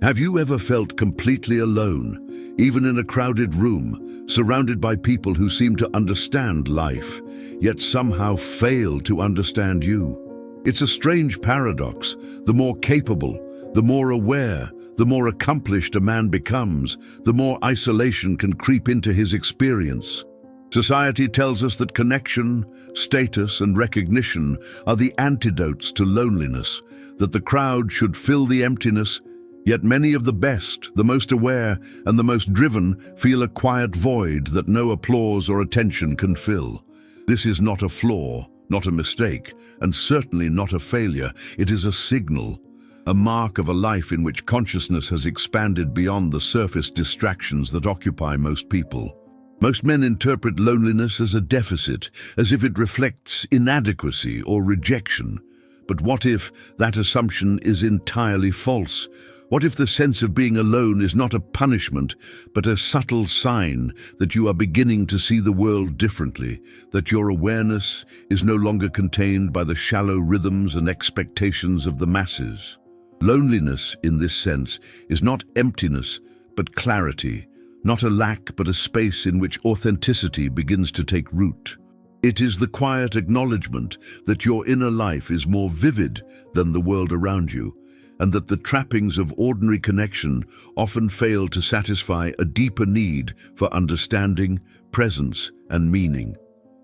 Have you ever felt completely alone, even in a crowded room, surrounded by people who seem to understand life, yet somehow fail to understand you? It's a strange paradox. The more capable, the more aware, the more accomplished a man becomes, the more isolation can creep into his experience. Society tells us that connection, status, and recognition are the antidotes to loneliness, that the crowd should fill the emptiness. Yet many of the best, the most aware, and the most driven feel a quiet void that no applause or attention can fill. This is not a flaw, not a mistake, and certainly not a failure. It is a signal, a mark of a life in which consciousness has expanded beyond the surface distractions that occupy most people. Most men interpret loneliness as a deficit, as if it reflects inadequacy or rejection. But what if that assumption is entirely false? What if the sense of being alone is not a punishment, but a subtle sign that you are beginning to see the world differently, that your awareness is no longer contained by the shallow rhythms and expectations of the masses? Loneliness, in this sense, is not emptiness, but clarity, not a lack, but a space in which authenticity begins to take root. It is the quiet acknowledgement that your inner life is more vivid than the world around you, and that the trappings of ordinary connection often fail to satisfy a deeper need for understanding, presence, and meaning.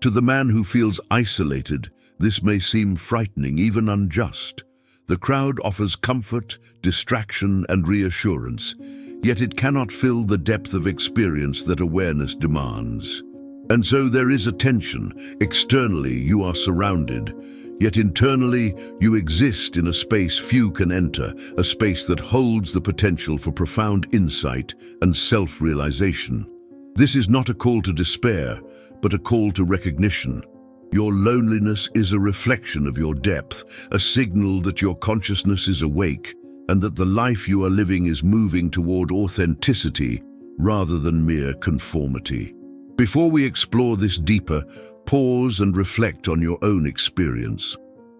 To the man who feels isolated, this may seem frightening, even unjust. The crowd offers comfort, distraction, and reassurance, yet it cannot fill the depth of experience that awareness demands. And so there is a tension. Externally, you are surrounded, yet internally, you exist in a space few can enter, a space that holds the potential for profound insight and self-realization. This is not a call to despair, but a call to recognition. Your loneliness is a reflection of your depth, a signal that your consciousness is awake, and that the life you are living is moving toward authenticity rather than mere conformity. Before we explore this deeper, pause and reflect on your own experience.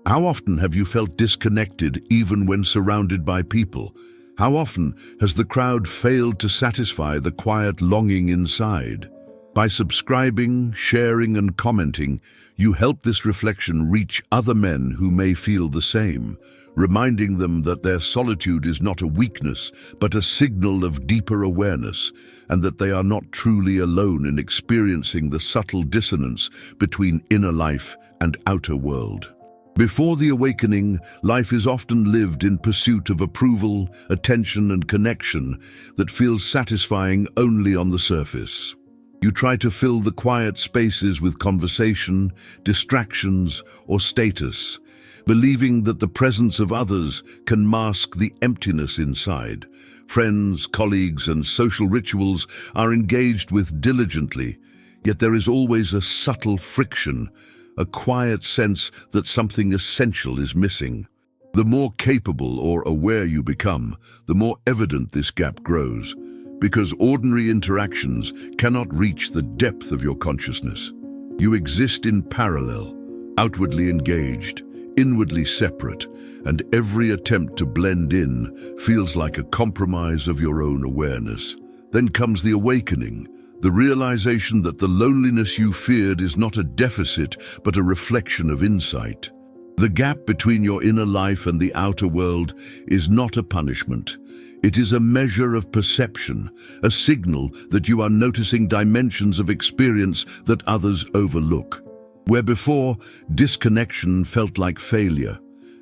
How often have you felt disconnected even when surrounded by people? How often has the crowd failed to satisfy the quiet longing inside? By subscribing, sharing, and commenting, you help this reflection reach other men who may feel the same, reminding them that their solitude is not a weakness, but a signal of deeper awareness, and that they are not truly alone in experiencing the subtle dissonance between inner life and outer world. Before the awakening, life is often lived in pursuit of approval, attention, and connection that feels satisfying only on the surface. You try to fill the quiet spaces with conversation, distractions, or status, believing that the presence of others can mask the emptiness inside. Friends, colleagues, and social rituals are engaged with diligently, yet there is always a subtle friction, a quiet sense that something essential is missing. The more capable or aware you become, the more evident this gap grows, because ordinary interactions cannot reach the depth of your consciousness. You exist in parallel, outwardly engaged, inwardly separate, and every attempt to blend in feels like a compromise of your own awareness. Then comes the awakening, the realization that the loneliness you feared is not a deficit, but a reflection of insight. The gap between your inner life and the outer world is not a punishment. It is a measure of perception, a signal that you are noticing dimensions of experience that others overlook. Where before disconnection felt like failure,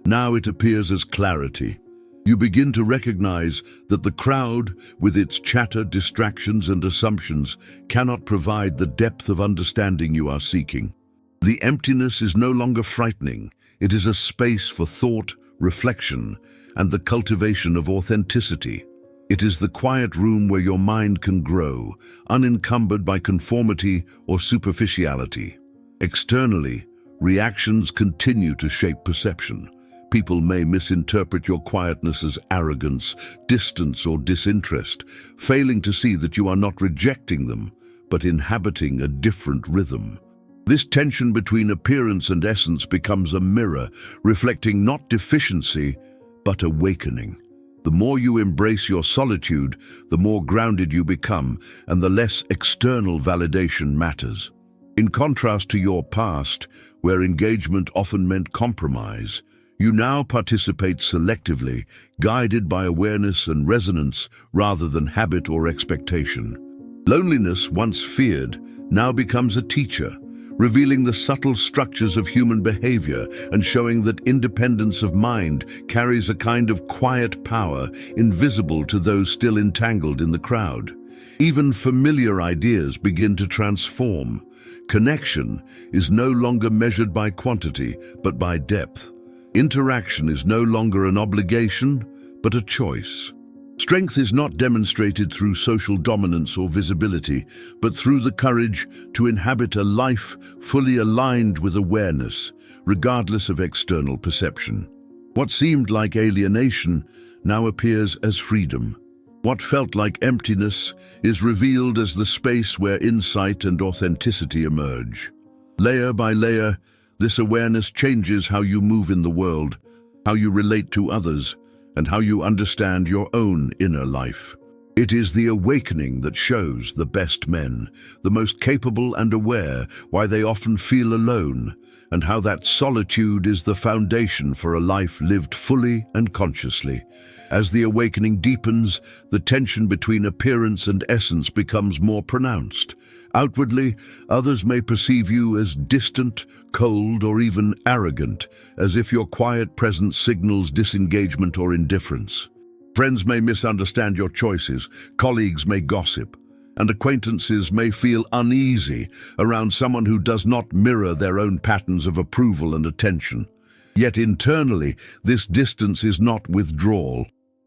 now it appears as clarity. You begin to recognize that the crowd, with its chatter, distractions, and assumptions, cannot provide the depth of understanding you are seeking. The emptiness is no longer frightening. It is a space for thought, reflection, and the cultivation of authenticity. It is the quiet room where your mind can grow, unencumbered by conformity or superficiality. Externally, reactions continue to shape perception. People may misinterpret your quietness as arrogance, distance, or disinterest, failing to see that you are not rejecting them, but inhabiting a different rhythm. This tension between appearance and essence becomes a mirror, reflecting not deficiency, but awakening. The more you embrace your solitude, the more grounded you become, and the less external validation matters. In contrast to your past, where engagement often meant compromise, you now participate selectively, guided by awareness and resonance rather than habit or expectation. Loneliness, once feared, now becomes a teacher, revealing the subtle structures of human behavior and showing that independence of mind carries a kind of quiet power invisible to those still entangled in the crowd. Even familiar ideas begin to transform. Connection is no longer measured by quantity, but by depth. Interaction is no longer an obligation, but a choice. Strength is not demonstrated through social dominance or visibility, but through the courage to inhabit a life fully aligned with awareness, regardless of external perception. What seemed like alienation now appears as freedom. What felt like emptiness is revealed as the space where insight and authenticity emerge. Layer by layer, this awareness changes how you move in the world, how you relate to others, and how you understand your own inner life. It is the awakening that shows the best men, the most capable and aware, why they often feel alone, and how that solitude is the foundation for a life lived fully and consciously. As the awakening deepens, the tension between appearance and essence becomes more pronounced. Outwardly, others may perceive you as distant, cold, or even arrogant, as if your quiet presence signals disengagement or indifference. Friends may misunderstand your choices, colleagues may gossip, and acquaintances may feel uneasy around someone who does not mirror their own patterns of approval and attention. Yet internally, this distance is not withdrawal.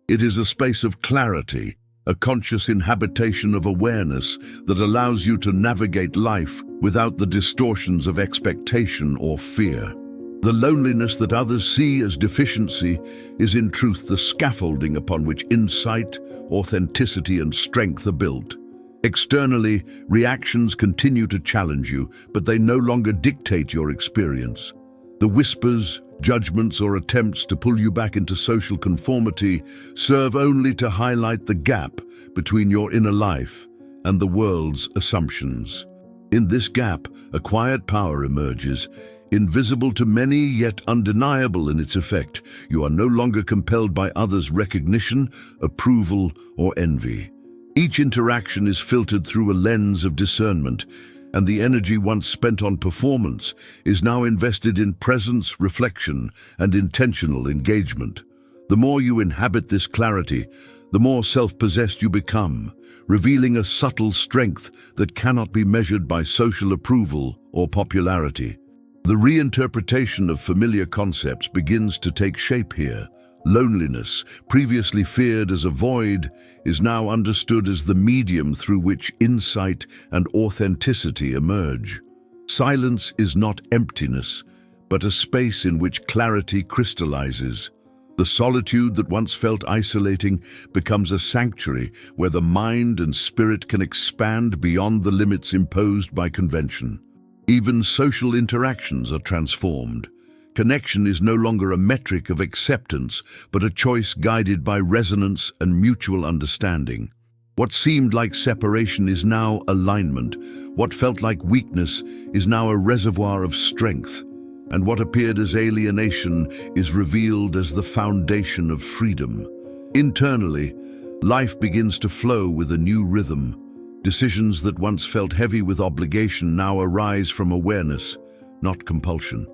It is a space of clarity, a conscious inhabitation of awareness that allows you to navigate life without the distortions of expectation or fear. The loneliness that others see as deficiency is in truth the scaffolding upon which insight, authenticity, and strength are built. Externally, reactions continue to challenge you, but they no longer dictate your experience. The whispers, judgments, or attempts to pull you back into social conformity serve only to highlight the gap between your inner life and the world's assumptions. In this gap, a quiet power emerges, invisible to many yet undeniable in its effect. You are no longer compelled by others' recognition, approval, or envy. Each interaction is filtered through a lens of discernment, and the energy once spent on performance is now invested in presence, reflection, and intentional engagement. The more you inhabit this clarity, the more self-possessed you become, revealing a subtle strength that cannot be measured by social approval or popularity. The reinterpretation of familiar concepts begins to take shape here. Loneliness, previously feared as a void, is now understood as the medium through which insight and authenticity emerge. Silence is not emptiness, but a space in which clarity crystallizes. The solitude that once felt isolating becomes a sanctuary where the mind and spirit can expand beyond the limits imposed by convention. Even social interactions are transformed. Connection is no longer a metric of acceptance, but a choice guided by resonance and mutual understanding. What seemed like separation is now alignment. What felt like weakness is now a reservoir of strength. And what appeared as alienation is revealed as the foundation of freedom. Internally, life begins to flow with a new rhythm. Decisions that once felt heavy with obligation now arise from awareness, not compulsion.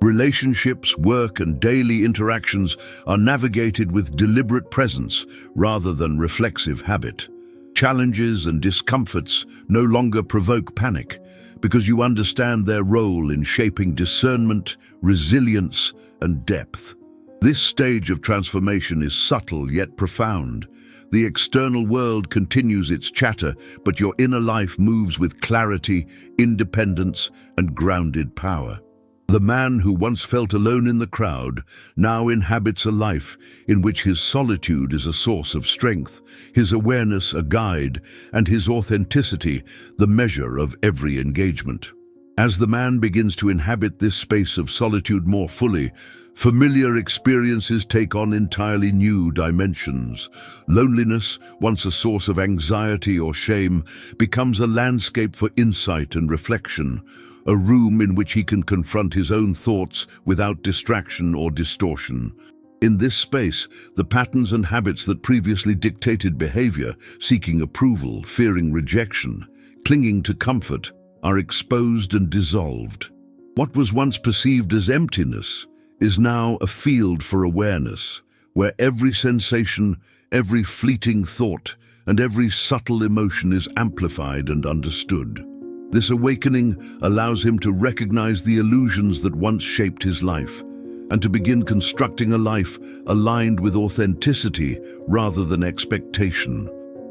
Relationships, work, and daily interactions are navigated with deliberate presence rather than reflexive habit. Challenges and discomforts no longer provoke panic because you understand their role in shaping discernment, resilience, and depth. This stage of transformation is subtle yet profound. The external world continues its chatter, but your inner life moves with clarity, independence, and grounded power. The man who once felt alone in the crowd now inhabits a life in which his solitude is a source of strength, his awareness a guide, and his authenticity the measure of every engagement. As the man begins to inhabit this space of solitude more fully, familiar experiences take on entirely new dimensions. Loneliness, once a source of anxiety or shame, becomes a landscape for insight and reflection, a room in which he can confront his own thoughts without distraction or distortion. In this space, the patterns and habits that previously dictated behavior, seeking approval, fearing rejection, clinging to comfort, are exposed and dissolved. What was once perceived as emptiness is now a field for awareness, where every sensation, every fleeting thought, and every subtle emotion is amplified and understood. This awakening allows him to recognize the illusions that once shaped his life, and to begin constructing a life aligned with authenticity rather than expectation.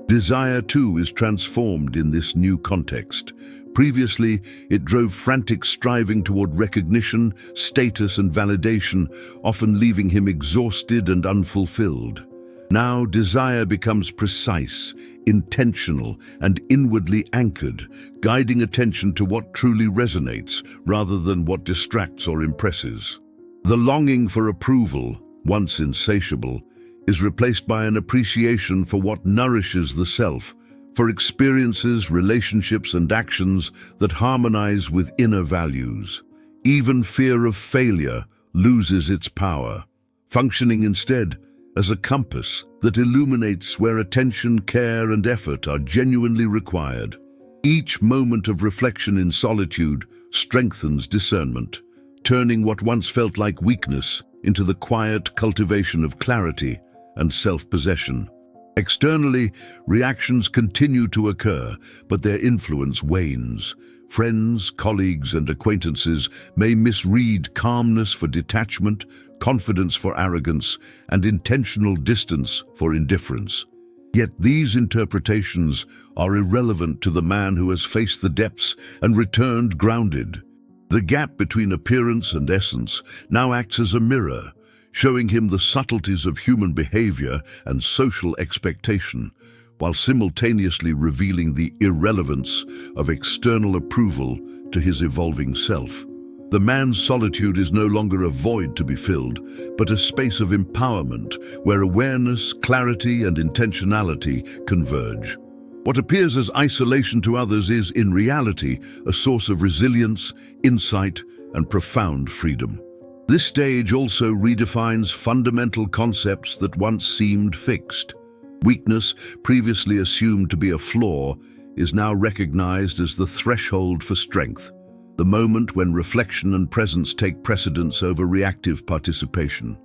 Desire, too, is transformed in this new context. Previously, it drove frantic striving toward recognition, status, and validation, often leaving him exhausted and unfulfilled. Now, desire becomes precise, intentional, and inwardly anchored, guiding attention to what truly resonates rather than what distracts or impresses. The longing for approval, once insatiable, is replaced by an appreciation for what nourishes the self, for experiences, relationships, and actions that harmonize with inner values. Even fear of failure loses its power, functioning instead as a compass that illuminates where attention, care, and effort are genuinely required. Each moment of reflection in solitude strengthens discernment, turning what once felt like weakness into the quiet cultivation of clarity and self-possession. Externally, reactions continue to occur, but their influence wanes. Friends, colleagues, and acquaintances may misread calmness for detachment, confidence for arrogance, and intentional distance for indifference. Yet these interpretations are irrelevant to the man who has faced the depths and returned grounded. The gap between appearance and essence now acts as a mirror, showing him the subtleties of human behavior and social expectation, while simultaneously revealing the irrelevance of external approval to his evolving self. The man's solitude is no longer a void to be filled, but a space of empowerment where awareness, clarity, and intentionality converge. What appears as isolation to others is, in reality, a source of resilience, insight, and profound freedom. This stage also redefines fundamental concepts that once seemed fixed. Weakness, previously assumed to be a flaw, is now recognized as the threshold for strength, the moment when reflection and presence take precedence over reactive participation.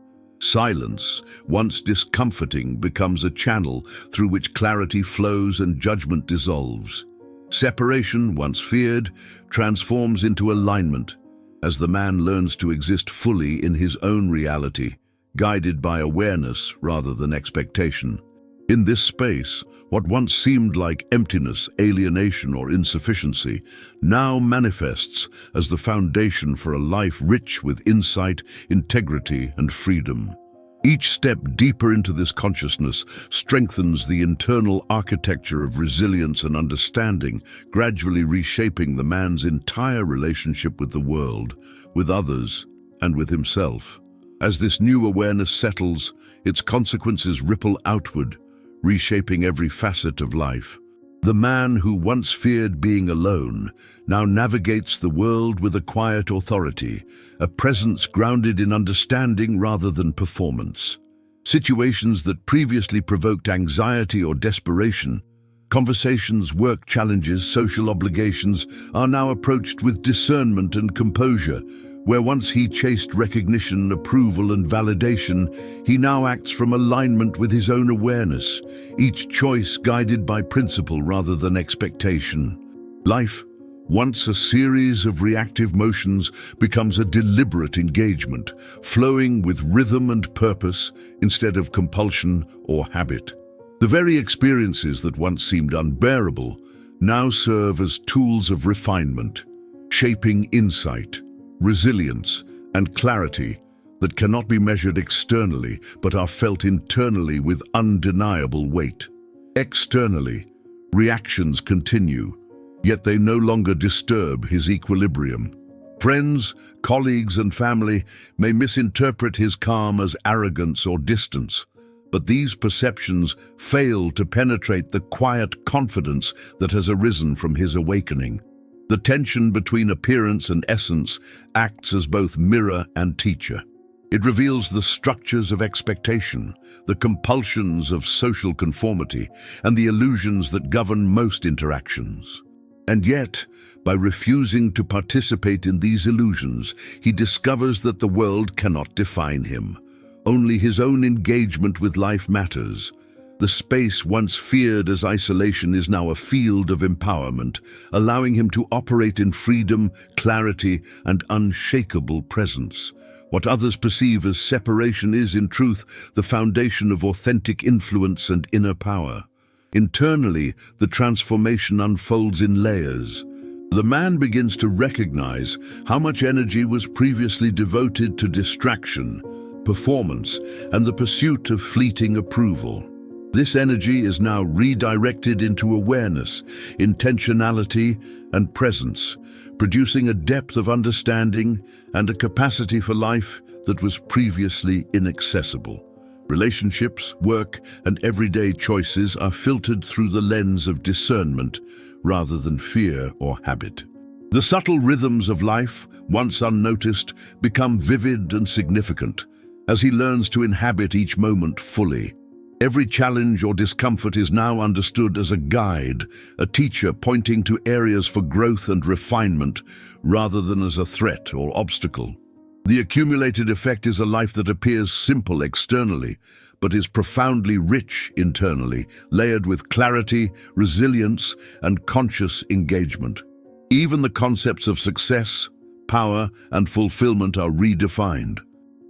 Silence, once discomforting, becomes a channel through which clarity flows and judgment dissolves. Separation, once feared, transforms into alignment, as the man learns to exist fully in his own reality, guided by awareness rather than expectation. In this space, what once seemed like emptiness, alienation, or insufficiency now manifests as the foundation for a life rich with insight, integrity, and freedom. Each step deeper into this consciousness strengthens the internal architecture of resilience and understanding, gradually reshaping the man's entire relationship with the world, with others, and with himself. As this new awareness settles, its consequences ripple outward, reshaping every facet of life. The man who once feared being alone now navigates the world with a quiet authority, a presence grounded in understanding rather than performance. Situations that previously provoked anxiety or desperation, conversations, work challenges, social obligations, are now approached with discernment and composure. Where once he chased recognition, approval, and validation, he now acts from alignment with his own awareness, each choice guided by principle rather than expectation. Life, once a series of reactive motions, becomes a deliberate engagement, flowing with rhythm and purpose instead of compulsion or habit. The very experiences that once seemed unbearable now serve as tools of refinement, shaping insight, resilience, and clarity that cannot be measured externally but are felt internally with undeniable weight. Externally, reactions continue, yet they no longer disturb his equilibrium. Friends, colleagues, and family may misinterpret his calm as arrogance or distance, but these perceptions fail to penetrate the quiet confidence that has arisen from his awakening. The tension between appearance and essence acts as both mirror and teacher. It reveals the structures of expectation, the compulsions of social conformity, and the illusions that govern most interactions. And yet, by refusing to participate in these illusions, he discovers that the world cannot define him. Only his own engagement with life matters. The space once feared as isolation is now a field of empowerment, allowing him to operate in freedom, clarity, and unshakable presence. What others perceive as separation is, in truth, the foundation of authentic influence and inner power. Internally, the transformation unfolds in layers. The man begins to recognize how much energy was previously devoted to distraction, performance, and the pursuit of fleeting approval. This energy is now redirected into awareness, intentionality, and presence, producing a depth of understanding and a capacity for life that was previously inaccessible. Relationships, work, and everyday choices are filtered through the lens of discernment rather than fear or habit. The subtle rhythms of life, once unnoticed, become vivid and significant as he learns to inhabit each moment fully. Every challenge or discomfort is now understood as a guide, a teacher pointing to areas for growth and refinement rather than as a threat or obstacle. The accumulated effect is a life that appears simple externally, but is profoundly rich internally, layered with clarity, resilience, and conscious engagement. Even the concepts of success, power, and fulfillment are redefined.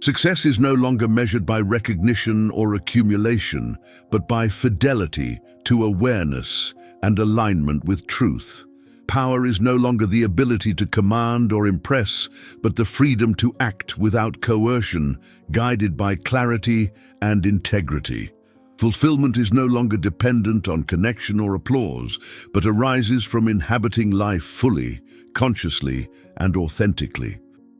Success is no longer measured by recognition or accumulation, but by fidelity to awareness and alignment with truth. Power is no longer the ability to command or impress, but the freedom to act without coercion, guided by clarity and integrity. Fulfillment is no longer dependent on connection or applause, but arises from inhabiting life fully, consciously, and authentically.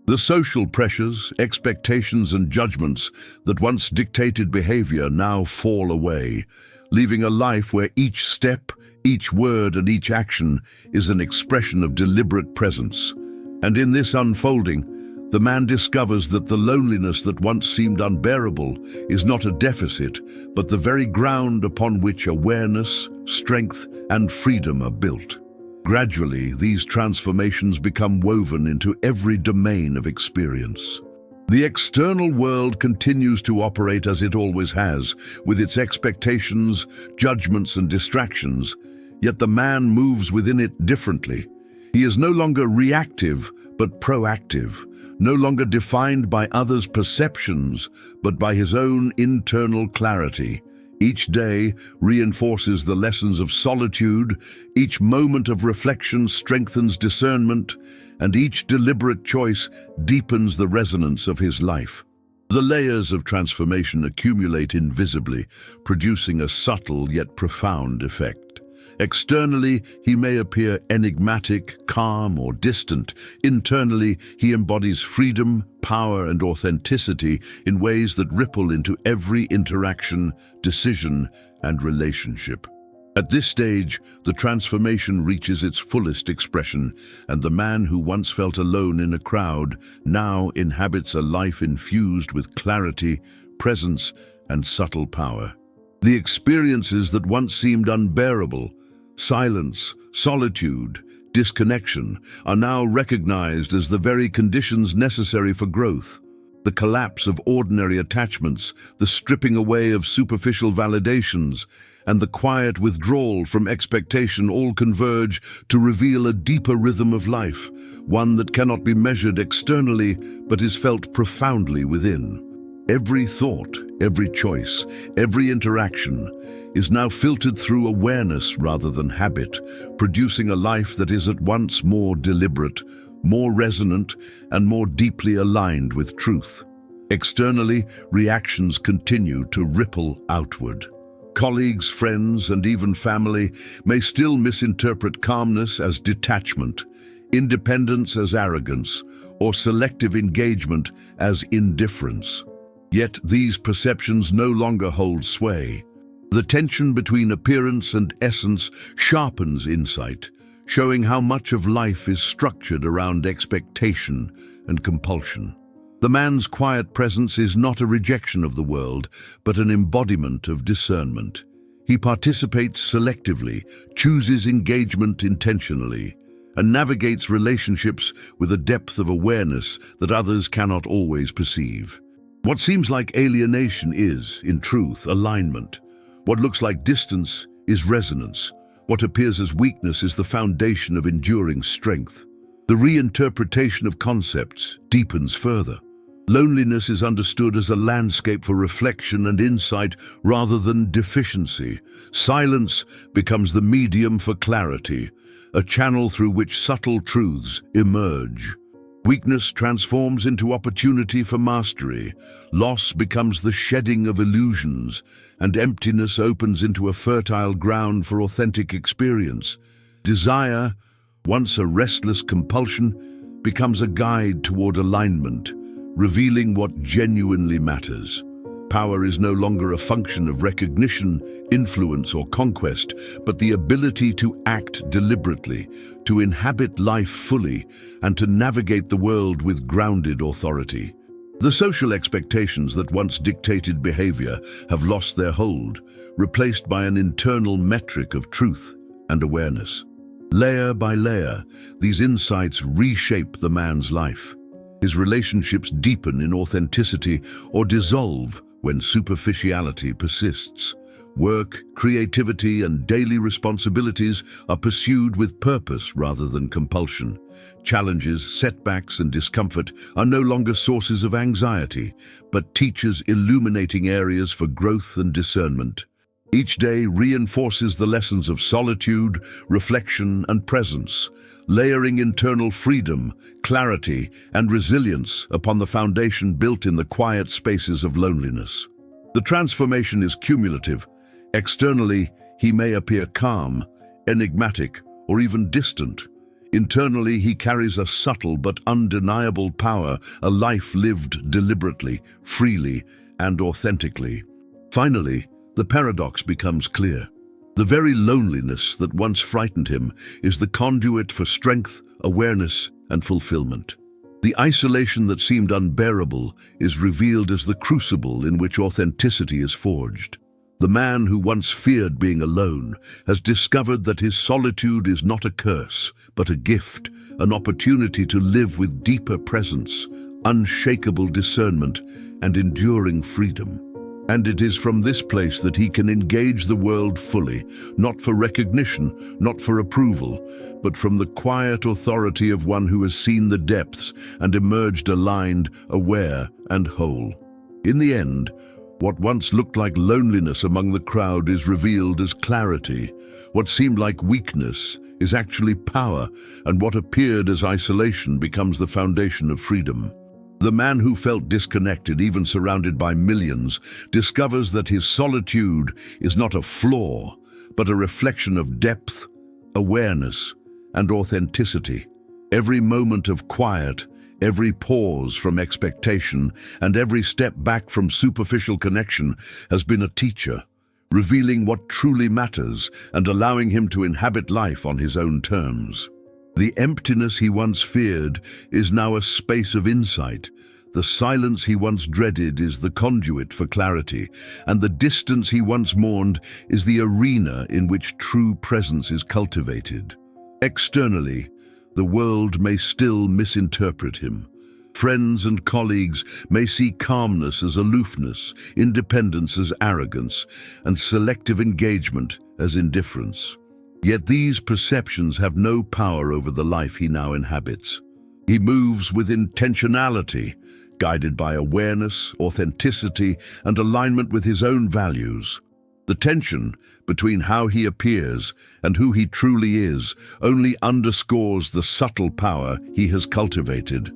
The social pressures, expectations, and judgments that once dictated behavior now fall away, leaving a life where each step, each word, and each action is an expression of deliberate presence. And in this unfolding, the man discovers that the loneliness that once seemed unbearable is not a deficit, but the very ground upon which awareness, strength, and freedom are built. Gradually, these transformations become woven into every domain of experience. The external world continues to operate as it always has, with its expectations, judgments, and distractions, yet the man moves within it differently. He is no longer reactive, but proactive, no longer defined by others' perceptions, but by his own internal clarity. Each day reinforces the lessons of solitude, each moment of reflection strengthens discernment, and each deliberate choice deepens the resonance of his life. The layers of transformation accumulate invisibly, producing a subtle yet profound effect. Externally, he may appear enigmatic, calm, or distant. Internally, he embodies freedom, power, and authenticity in ways that ripple into every interaction, decision, and relationship. At this stage, the transformation reaches its fullest expression, and the man who once felt alone in a crowd now inhabits a life infused with clarity, presence, and subtle power. The experiences that once seemed unbearable, silence, solitude, disconnection, are now recognized as the very conditions necessary for growth. The collapse of ordinary attachments, the stripping away of superficial validations, and the quiet withdrawal from expectation all converge to reveal a deeper rhythm of life, one that cannot be measured externally but is felt profoundly within. Every thought, every choice, every interaction is now filtered through awareness rather than habit, producing a life that is at once more deliberate, more resonant, and more deeply aligned with truth. Externally, reactions continue to ripple outward. Colleagues, friends, and even family may still misinterpret calmness as detachment, independence as arrogance, or selective engagement as indifference. Yet these perceptions no longer hold sway. The tension between appearance and essence sharpens insight, showing how much of life is structured around expectation and compulsion. The man's quiet presence is not a rejection of the world, but an embodiment of discernment. He participates selectively, chooses engagement intentionally, and navigates relationships with a depth of awareness that others cannot always perceive. What seems like alienation is, in truth, alignment. What looks like distance is resonance. What appears as weakness is the foundation of enduring strength. The reinterpretation of concepts deepens further. Loneliness is understood as a landscape for reflection and insight rather than deficiency. Silence becomes the medium for clarity, a channel through which subtle truths emerge. Weakness transforms into opportunity for mastery. Loss becomes the shedding of illusions, and emptiness opens into a fertile ground for authentic experience. Desire, once a restless compulsion, becomes a guide toward alignment, revealing what genuinely matters. Power is no longer a function of recognition, influence, or conquest, but the ability to act deliberately, to inhabit life fully, and to navigate the world with grounded authority. The social expectations that once dictated behavior have lost their hold, replaced by an internal metric of truth and awareness. Layer by layer, these insights reshape the man's life. His relationships deepen in authenticity or dissolve when superficiality persists. Work, creativity, and daily responsibilities are pursued with purpose rather than compulsion. Challenges, setbacks, and discomfort are no longer sources of anxiety, but teachers illuminating areas for growth and discernment. Each day reinforces the lessons of solitude, reflection, and presence, layering internal freedom, clarity, and resilience upon the foundation built in the quiet spaces of loneliness. The transformation is cumulative. Externally, he may appear calm, enigmatic, or even distant. Internally, he carries a subtle but undeniable power, a life lived deliberately, freely, and authentically. Finally, the paradox becomes clear. The very loneliness that once frightened him is the conduit for strength, awareness, and fulfillment. The isolation that seemed unbearable is revealed as the crucible in which authenticity is forged. The man who once feared being alone has discovered that his solitude is not a curse, but a gift, an opportunity to live with deeper presence, unshakable discernment, and enduring freedom. And it is from this place that he can engage the world fully, not for recognition, not for approval, but from the quiet authority of one who has seen the depths and emerged aligned, aware, and whole. In the end, what once looked like loneliness among the crowd is revealed as clarity. What seemed like weakness is actually power, and what appeared as isolation becomes the foundation of freedom. The man who felt disconnected, even surrounded by millions, discovers that his solitude is not a flaw, but a reflection of depth, awareness, and authenticity. Every moment of quiet, every pause from expectation, and every step back from superficial connection has been a teacher, revealing what truly matters and allowing him to inhabit life on his own terms. The emptiness he once feared is now a space of insight. The silence he once dreaded is the conduit for clarity, and the distance he once mourned is the arena in which true presence is cultivated. Externally, the world may still misinterpret him. Friends and colleagues may see calmness as aloofness, independence as arrogance, and selective engagement as indifference. Yet these perceptions have no power over the life he now inhabits. He moves with intentionality, guided by awareness, authenticity, and alignment with his own values. The tension between how he appears and who he truly is only underscores the subtle power he has cultivated,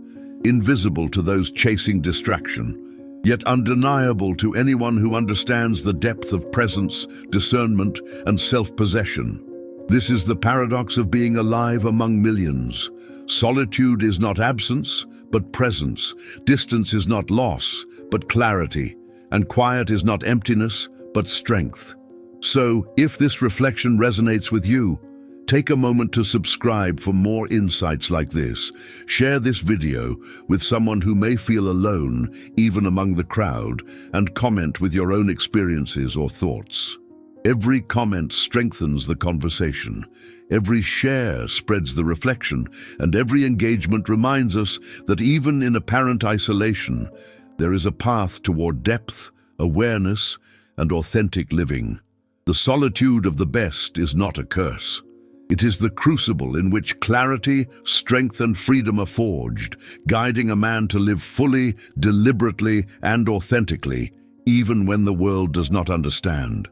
invisible to those chasing distraction. yet undeniable to anyone who understands the depth of presence, discernment, and self-possession. This is the paradox of being alive among millions. Solitude is not absence, but presence. Distance is not loss, but clarity. And quiet is not emptiness, but strength. So, if this reflection resonates with you, take a moment to subscribe for more insights like this. Share this video with someone who may feel alone, even among the crowd, and comment with your own experiences or thoughts. Every comment strengthens the conversation. Every share spreads the reflection, and every engagement reminds us that even in apparent isolation, there is a path toward depth, awareness, and authentic living. The solitude of the best is not a curse. It is the crucible in which clarity, strength, and freedom are forged, guiding a man to live fully, deliberately, and authentically, even when the world does not understand.